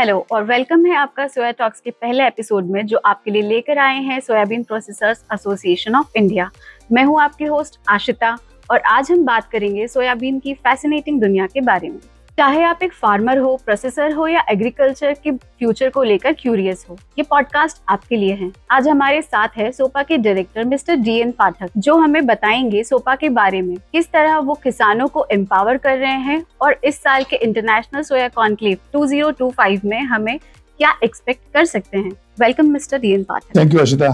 Hello और welcome है आपका सोया टॉक्स के पहले एपिसोड में जो आपके लिए लेकर आए हैं soybean processors association of India. मैं हूं आपकी होस्ट आशिता और आज हम बात करेंगे सोयाबीन की फैसिनेटिंग दुनिया के बारे में। चाहे आप एक फार्मर हो, प्रोसेसर हो या एग्रीकल्चर के फ्यूचर को लेकर क्यूरियस हो, ये पॉडकास्ट आपके लिए है। आज हमारे साथ है सोपा के डायरेक्टर मिस्टर DN पाठक, जो हमें बताएंगे सोपा के बारे में, किस तरह वो किसानों को एम्पावर कर रहे हैं और इस साल के इंटरनेशनल सोया कॉन्क्लेव 2025 में हमें क्या एक्सपेक्ट कर सकते हैं। Welcome mister DN Pathak. Thank you Ashita.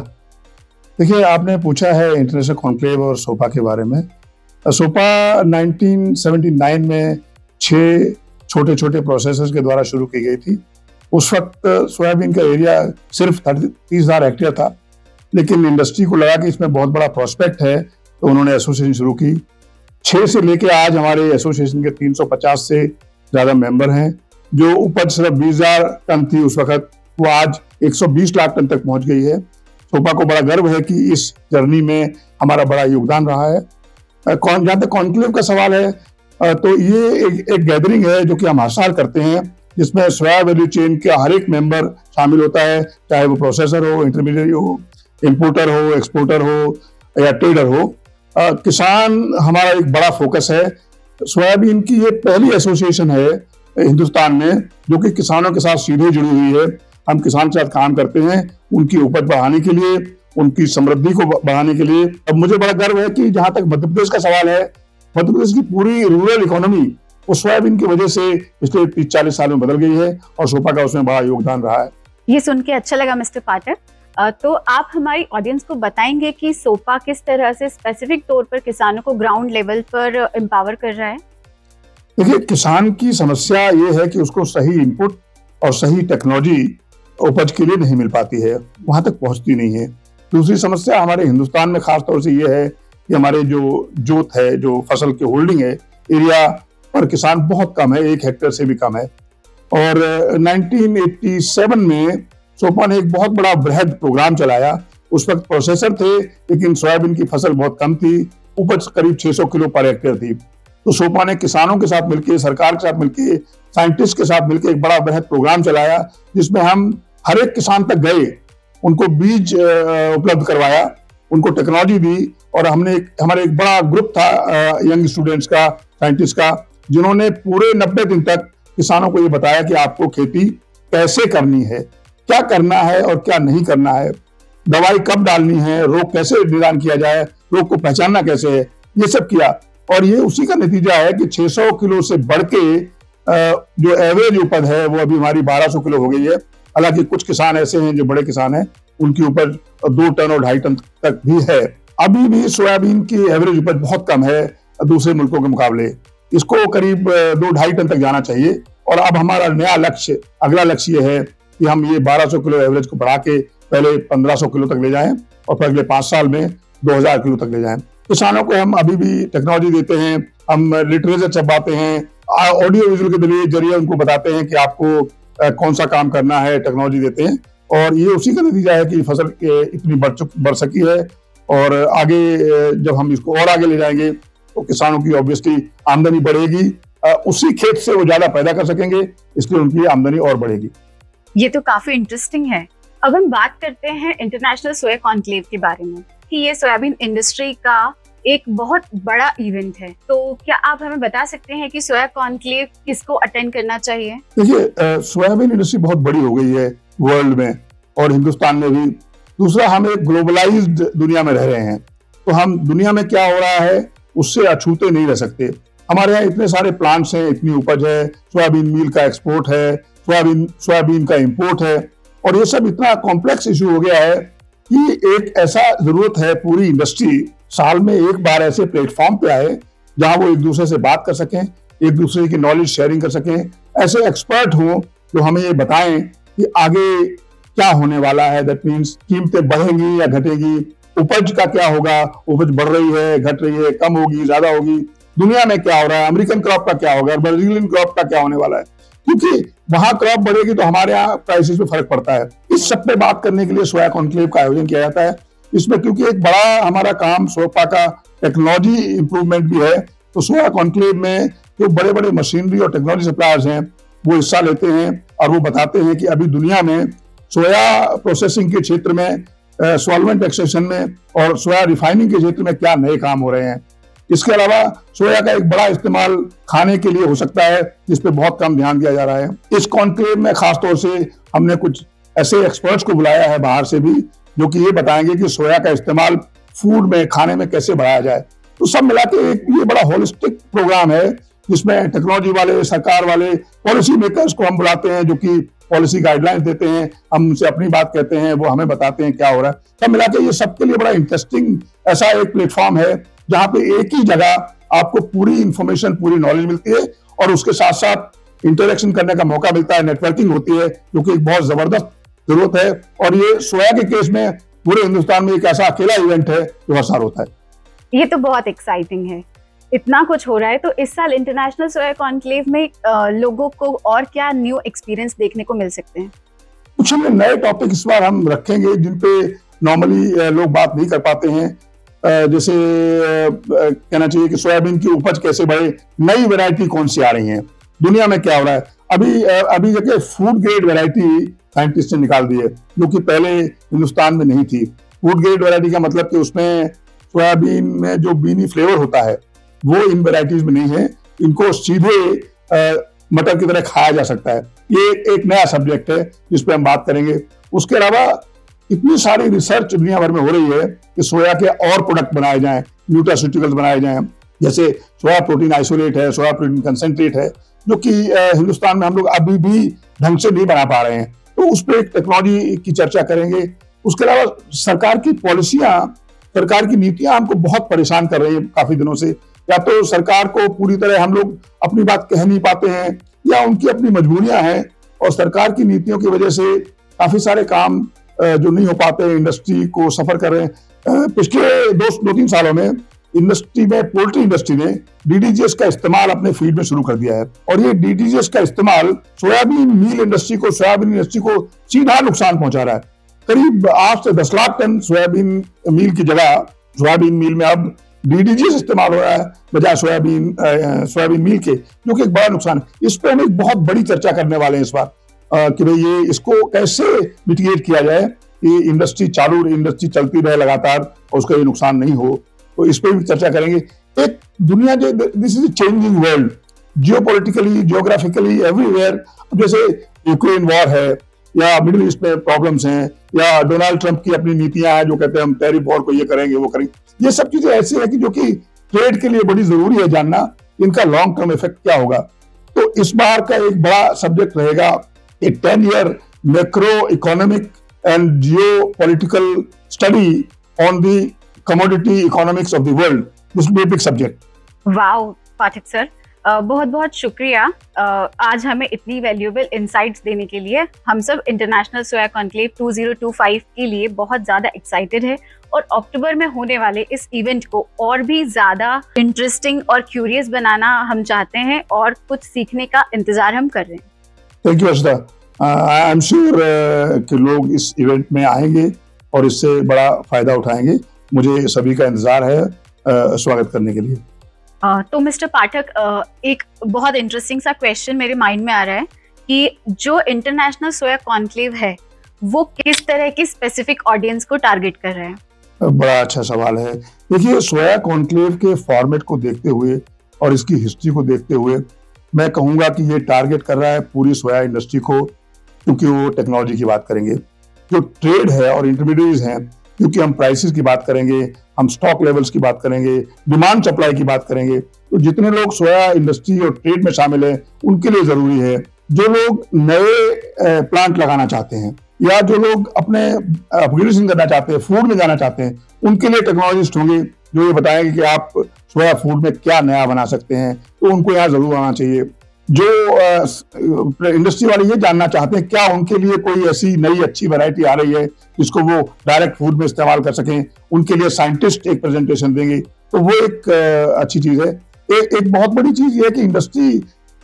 देखिए, आपने पूछा है इंटरनेशनल कॉन्क्लेव और सोपा के बारे में। सोपा 1979 में 6 छोटे छोटे प्रोसेसर्स के द्वारा शुरू की गई थी। उस वक्त सोयाबीन का एरिया सिर्फ 30,000 हेक्टेयर था, लेकिन इंडस्ट्री को लगा कि इसमें बहुत बड़ा प्रोस्पेक्ट है, तो उन्होंने एसोसिएशन शुरू की। 6 से लेके आज हमारे एसोसिएशन के 350 से ज़्यादा मेंबर हैं। जो उपज सिर्फ 20,000 टन थी उस वक्त, वो आज 120 लाख टन तक पहुंच गई है। सोपा को बड़ा गर्व है कि इस जर्नी में हमारा बड़ा योगदान रहा है। जहाँ तक कॉन्क्लेव का सवाल है, तो ये एक गैदरिंग है जो कि हम हर साल करते हैं, जिसमें सोया वैल्यू चेन के हर एक मेंबर शामिल होता है, चाहे वो प्रोसेसर हो, इंटरमीडिएट हो, इंपोर्टर हो, एक्सपोर्टर हो या ट्रेडर हो। किसान हमारा एक बड़ा फोकस है। सोयाबीन की ये पहली एसोसिएशन है हिंदुस्तान में जो कि किसानों के साथ सीधे जुड़ी हुई है। हम किसान के साथ काम करते हैं उनकी उपज बढ़ाने के लिए, उनकी समृद्धि को बढ़ाने के लिए। अब मुझे बड़ा गर्व है कि जहां तक मध्य प्रदेश का सवाल है, मध्य प्रदेश की पूरी रूरल इकोनॉमी उस सोयाबीन की वजह से पिछले 30-40 साल में बदल गई है और सोपा का उसमें बड़ा योगदान रहा है। ये सुन के अच्छा लगा मिस्टर पाठक। तो आप हमारी ऑडियंस को बताएंगे कि सोपा किस तरह से स्पेसिफिक तौर पर किसानों को ग्राउंड लेवल पर एम्पावर कर रहा है। देखिए, किसान की समस्या ये है कि उसको सही इनपुट और सही टेक्नोलॉजी उपज के लिए नहीं मिल पाती है, वहां तक पहुंचती नहीं है। दूसरी समस्या हमारे हिंदुस्तान में खासतौर से ये है कि हमारे जो जोत है, जो फसल की होल्डिंग है, एरिया पर किसान बहुत कम है, 1 हेक्टेयर से भी कम है। और 1987 में सोपा ने एक बहुत बड़ा बृहद प्रोग्राम चलाया। उस वक्त प्रोसेसर थे, लेकिन सोयाबीन की फसल बहुत कम थी, उपज करीब 600 किलो पर हेक्टेयर थी। तो सोपा ने किसानों के साथ मिलकर, सरकार के साथ मिलकर, साइंटिस्ट के साथ मिलकर एक बड़ा बृहद प्रोग्राम चलाया, जिसमें हम हर एक किसान तक गए, उनको बीज उपलब्ध करवाया, उनको टेक्नोलॉजी दी। और हमारे एक बड़ा ग्रुप था यंग स्टूडेंट्स का, साइंटिस्ट का, जिन्होंने पूरे 90 दिन तक किसानों को ये बताया कि आपको खेती कैसे करनी है, क्या करना है और क्या नहीं करना है, दवाई कब डालनी है, रोग कैसे निदान किया जाए, रोग को पहचानना कैसे है, ये सब किया। और ये उसी का नतीजा है कि 600 किलो से बढ़ के जो एवरेज उपज है वो अभी हमारी 1200 किलो हो गई है। हालांकि कुछ किसान ऐसे हैं जो बड़े किसान हैं, उनकी उपज 2 टन और 2.5 टन तक भी है। अभी भी सोयाबीन की एवरेज उपज बहुत कम है दूसरे मुल्कों के मुकाबले, इसको करीब 2-2.5 टन तक जाना चाहिए। और अब हमारा नया लक्ष्य, अगला लक्ष्य ये है कि हम ये 1200 किलो एवरेज को बढ़ा के पहले 1500 किलो तक ले जाएं और फिर अगले 5 साल में 2000 किलो तक ले जाएं। किसानों को हम अभी भी टेक्नोलॉजी देते हैं, हम लिटरेचर छपवाते हैं, ऑडियो विजुअल के जरिए उनको बताते हैं कि आपको कौन सा काम करना है, टेक्नोलॉजी देते हैं। और ये उसी का नतीजा है कि फसल इतनी बढ़ सकी है। और आगे जब हम इसको और आगे ले जाएंगे तो किसानों की ऑब्वियसली आमदनी बढ़ेगी, उसी खेत से वो ज्यादा पैदा कर सकेंगे, इसलिए उनकी आमदनी और बढ़ेगी। ये तो काफी इंटरेस्टिंग है। अब हम बात करते हैं इंटरनेशनल सोया कॉन्क्लेव के बारे में कि ये सोयाबीन इंडस्ट्री का एक बहुत बड़ा इवेंट है। तो क्या आप हमें बता सकते हैं कि सोया कॉन्क्लेव किसको अटेंड करना चाहिए? देखिए, सोयाबीन इंडस्ट्री बहुत बड़ी हो गई है वर्ल्ड में और हिंदुस्तान में भी। दूसरा, हम एक ग्लोबलाइज्ड दुनिया में रह रहे हैं, तो हम दुनिया में क्या हो रहा है उससे अछूते नहीं रह सकते। हमारे यहाँ इतने सारे प्लांट्स हैं, इतनी उपज है, सोयाबीन मील का एक्सपोर्ट है, सोयाबीन का इंपोर्ट है, और ये सब इतना कॉम्प्लेक्स इशू हो गया है कि एक ऐसा जरूरत है पूरी इंडस्ट्री साल में एक बार ऐसे प्लेटफॉर्म पे आए जहां वो एक दूसरे से बात कर सकें, एक दूसरे की नॉलेज शेयरिंग कर सकें, ऐसे एक्सपर्ट हो जो हमें ये बताएं कि आगे क्या होने वाला है। दैट मीन्स कीमतें बढ़ेंगी या घटेगी, उपज का क्या होगा, उपज बढ़ रही है, घट रही है, कम होगी, ज्यादा होगी, दुनिया में क्या हो रहा है, अमेरिकन क्रॉप का क्या होगा, ब्राजीलियन क्रॉप का क्या होने वाला है, क्योंकि वहां क्रॉप बढ़ेगी तो हमारे यहाँ प्राइसेस में फर्क पड़ता है। इस सब पे बात करने के लिए सोया कॉन्क्लेव का आयोजन किया जाता है। इसमें क्योंकि एक बड़ा हमारा काम सोपा का टेक्नोलॉजी इंप्रूवमेंट भी है, तो सोया कॉन्क्लेव में जो बड़े बड़े मशीनरी और टेक्नोलॉजी सप्लायर्स हैं वो हिस्सा लेते हैं। और वो बताते हैं कि अभी दुनिया में सोया प्रोसेसिंग के क्षेत्र में, सॉल्वेंट एक्सट्रैक्शन में और सोया रिफाइनिंग के क्षेत्र में क्या नए काम हो रहे हैं। इसके अलावा सोया का एक बड़ा इस्तेमाल खाने के लिए हो सकता है, जिस पे बहुत कम ध्यान दिया जा रहा है। इस कॉन्क्लेव में खासतौर से हमने कुछ ऐसे एक्सपर्ट्स को बुलाया है बाहर से भी, जो कि ये बताएंगे कि सोया का इस्तेमाल फूड में, खाने में कैसे बढ़ाया जाए। तो सब मिला के एक ये बड़ा होलिस्टिक प्रोग्राम है, जिसमें टेक्नोलॉजी वाले, सरकार वाले, पॉलिसी मेकर्स को हम बुलाते हैं, जो कि पॉलिसी गाइडलाइंस देते हैं, हम उनसे अपनी बात कहते हैं, वो हमें बताते हैं क्या हो रहा है। सब मिला के ये सबके लिए बड़ा इंटरेस्टिंग ऐसा एक प्लेटफॉर्म है, जहाँ पे एक ही जगह आपको पूरी इंफॉर्मेशन, पूरी नॉलेज मिलती है और उसके साथ साथ इंटरेक्शन करने का मौका मिलता है, नेटवर्किंग होती है, जो कि एक बहुत जबरदस्त जरूरत है। और ये सोया के केस में पूरे हिंदुस्तान में एक ऐसा अकेला इवेंट है जो हर साल होता है। ये तो बहुत एक्साइटिंग है, इतना कुछ हो रहा है। तो इस साल इंटरनेशनल सोया कॉन्क्लेव में लोगों को और क्या न्यू एक्सपीरियंस देखने को मिल सकते हैं? कुछ हमने नए टॉपिक इस बार हम रखेंगे जिन पे नॉर्मली लोग बात नहीं कर पाते हैं। जैसे कहना चाहिए कि सोयाबीन की उपज कैसे बढ़े, नई वैरायटी कौन सी आ रही है, दुनिया में क्या हो रहा है। अभी जगह फूड ग्रेड वैरायटी साइंटिस्ट ने निकाल दी है, जो कि पहले हिंदुस्तान में नहीं थी। फूड ग्रेड वैरायटी का मतलब कि उसमें सोयाबीन में जो बीनी फ्लेवर होता है वो इन वैरायटीज में नहीं है, इनको सीधे मटर की तरह खाया जा सकता है। ये एक नया सब्जेक्ट है जिस पे हम बात करेंगे। उसके अलावा इतनी सारी रिसर्च दुनिया भर में हो रही है कि सोया के और प्रोडक्ट बनाए जाएं, न्यूट्रास्यूटिकल्स बनाए जाएं, जैसे सोया प्रोटीन आइसोलेट है, सोया प्रोटीन कंसंट्रेट है, जो कि हिंदुस्तान में हम लोग अभी भी ढंग से नहीं बना पा रहे हैं। तो उस पर एक टेक्नोलॉजी की चर्चा करेंगे। उसके अलावा सरकार की पॉलिसियां, सरकार की नीतियां हमको बहुत परेशान कर रही है काफी दिनों से। या तो सरकार को पूरी तरह हम लोग अपनी बात कह नहीं पाते हैं, या उनकी अपनी मजबूरियां हैं, और सरकार की नीतियों की वजह से काफी सारे काम जो नहीं हो पाते, इंडस्ट्री को सफर कर रहे हैं। पिछले 2-3 सालों में इंडस्ट्री में, पोल्ट्री इंडस्ट्री ने डीडीजीएस का इस्तेमाल अपने फीड में शुरू कर दिया है, और ये डीडीजीएस का इस्तेमाल सोयाबीन मील इंडस्ट्री को, सोयाबीन इंडस्ट्री को सीधा नुकसान पहुंचा रहा है। करीब 8 से 10 लाख टन सोयाबीन मील की जगह सोयाबीन मील में अब डीडीजीएस इस्तेमाल हो रहा है बजाय सोयाबीन मील के, जो कि एक बड़ा नुकसान है। इस पर हम एक बहुत बड़ी चर्चा करने वाले हैं इस बार, कि भाई ये इसको कैसे मिटिगेट किया जाए कि इंडस्ट्री चलती रहे लगातार और उसका ये नुकसान नहीं हो। तो इस पर भी चर्चा करेंगे। एक दुनिया जो, this is changing world, geopolitically, geographically, everywhere. जैसे यूक्रेन वॉर है, या मिडिल ईस्ट में प्रॉब्लम्स हैं, या डोनाल्ड ट्रंप की अपनी नीतियां हैं जो कहते हैं हम टैरिफ वॉर को ये करेंगे वो करेंगे। ये सब चीजें ऐसी है कि जो कि ट्रेड के लिए बड़ी जरूरी है जानना, इनका लॉन्ग टर्म इफेक्ट क्या होगा। तो इस बार का एक बड़ा सब्जेक्ट रहेगा एक 10-year macro economic and Jio political study on the commodity economics of the world. This will be a big subject. Wow Pathak sir, बहुत बहुत शुक्रिया आज हमें इतनी वैल्यूएबल इनसाइट्स देने के लिए। हम सब इंटरनेशनल सोया कॉन्क्लेव 2025 के लिए बहुत ज़्यादा एक्साइटेड है, और अक्टूबर में होने वाले इस इवेंट को और भी ज़्यादा इंटरेस्टिंग और क्यूरियस बनाना हम चाहते हैं, और कुछ सीखने का इंतज़ार हम कर रहे हैं। Thank you Arshita. I am sure कि लोग इस इवेंट में आएंगे और इससे बड़ा फायदा उठाएंगे। मुझे सभी का इंतजार है स्वागत करने के लिए। तो मिस्टर पाठक, एक बहुत इंटरेस्टिंग सा क्वेश्चन मेरे माइंड में आ रहा है कि जो इंटरनेशनल सोया कॉन्क्लेव है वो किस तरह की स्पेसिफिक ऑडियंस को टारगेट कर रहे हैं? बड़ा अच्छा सवाल है। देखिए, सोया कॉन्क्लेव के फॉर्मेट को देखते हुए और इसकी हिस्ट्री को देखते हुए मैं कहूंगा कि ये टारगेट कर रहा है पूरी सोया इंडस्ट्री को, क्योंकि वो टेक्नोलॉजी की बात करेंगे। जो ट्रेड है और इंटरमीडिएट्स हैं, क्योंकि हम प्राइसेस की बात करेंगे, हम स्टॉक लेवल्स की बात करेंगे, डिमांड सप्लाई की बात करेंगे। तो जितने लोग सोया इंडस्ट्री और ट्रेड में शामिल हैं उनके लिए जरूरी है। जो लोग नए प्लांट लगाना चाहते हैं, या जो लोग अपने अपग्रेडेशन करना चाहते हैं, फूड में जाना चाहते हैं, उनके लिए टेक्नोलॉजिस्ट होंगे जो ये बताएंगे कि आप सोया फूड में क्या नया बना सकते हैं। तो उनको यहाँ जरूर आना चाहिए। जो इंडस्ट्री वाले ये जानना चाहते हैं क्या उनके लिए कोई ऐसी नई अच्छी वैरायटी आ रही है जिसको वो डायरेक्ट फूड में इस्तेमाल कर सकें, उनके लिए साइंटिस्ट एक प्रेजेंटेशन देंगे, तो वो एक अच्छी चीज है। एक बहुत बड़ी चीज ये है कि इंडस्ट्री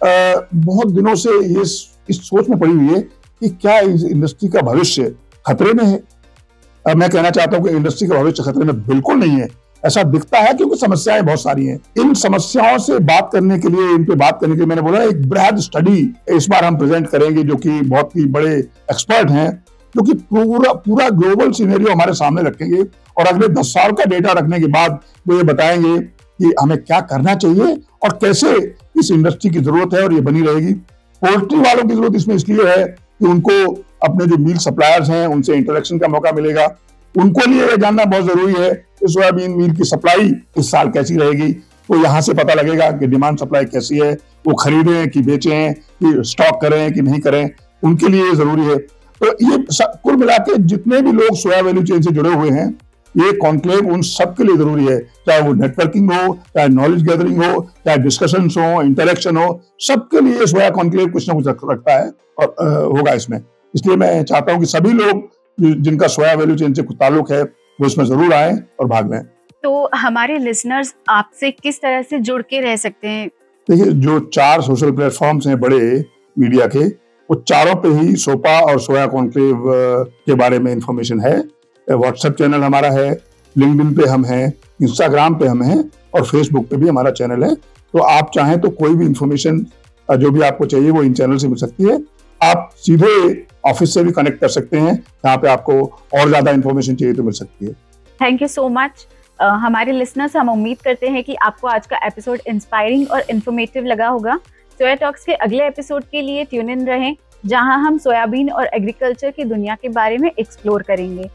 बहुत दिनों से ये इस सोच में पड़ी हुई है कि क्या इस इंडस्ट्री का भविष्य खतरे में है। मैं कहना चाहता हूं कि इंडस्ट्री का भविष्य खतरे में बिल्कुल नहीं है। ऐसा दिखता है क्योंकि समस्याएं बहुत सारी हैं। इन समस्याओं से बात करने के लिए, इन पे बात करने के लिए मैंने बोला एक बृहद स्टडी इस बार हम प्रेजेंट करेंगे, जो कि बहुत ही बड़े एक्सपर्ट हैं, जो कि पूरा ग्लोबल सिनेरियो हमारे सामने रखेंगे और अगले 10 साल का डेटा रखने के बाद वो ये बताएंगे कि हमें क्या करना चाहिए और कैसे इस इंडस्ट्री की जरूरत है और ये बनी रहेगी। पोल्ट्री वालों की जरूरत इसमें इसलिए है कि उनको अपने जो मिल्क सप्लायर्स हैं उनसे इंटरेक्शन का मौका मिलेगा। उनको लिए ये जानना बहुत जरूरी है कि सोयाबीन मील की सप्लाई इस साल कैसी रहेगी। तो यहाँ से पता लगेगा कि डिमांड सप्लाई कैसी है, वो खरीदें कि बेचें, कि स्टॉक करें कि नहीं करें, उनके लिए ये जरूरी है। तो ये कुल मिला के जितने भी लोग सोया वैल्यू चेन से जुड़े हुए हैं, ये कॉन्क्लेव उन सबके लिए जरूरी है, चाहे वो नेटवर्किंग हो, चाहे नॉलेज गैदरिंग हो, चाहे डिस्कशंस हो, इंटरेक्शन हो, सबके लिए सोया कॉन्क्लेव कुछ ना कुछ रखता है और होगा इसमें। इसलिए मैं चाहता हूं कि सभी लोग जिनका सोया वैल्यू चेन से कुछ ताल्लुक है वो इसमें जरूर आए और भाग लें। तो हमारे लिसनर्स आपसे किस तरह से जुड़ के रह सकते हैं? देखिए, जो 4 सोशल प्लेटफॉर्म्स हैं बड़े मीडिया के, वो चारों पे ही सोपा और सोया कॉन्क्लेव के बारे में इंफॉर्मेशन है। व्हाट्सएप चैनल हमारा है, लिंक्डइन पे हम हैं, इंस्टाग्राम पे हम हैं और फेसबुक पे भी हमारा चैनल है। तो आप चाहें तो कोई भी इंफॉर्मेशन जो भी आपको चाहिए वो इन चैनल से मिल सकती है। आप सीधे ऑफिस से भी कनेक्ट कर सकते हैं, जहाँ पे आपको और ज्यादा इंफॉर्मेशन चाहिए तो मिल सकती है। Thank you so much. हमारे लिसनर्स, हम उम्मीद करते हैं कि आपको आज का एपिसोड इंस्पायरिंग और इन्फॉर्मेटिव लगा होगा। सोया टॉक्स के अगले एपिसोड के लिए ट्यून इन रहें, जहां हम सोयाबीन और एग्रीकल्चर की दुनिया के बारे में एक्सप्लोर करेंगे।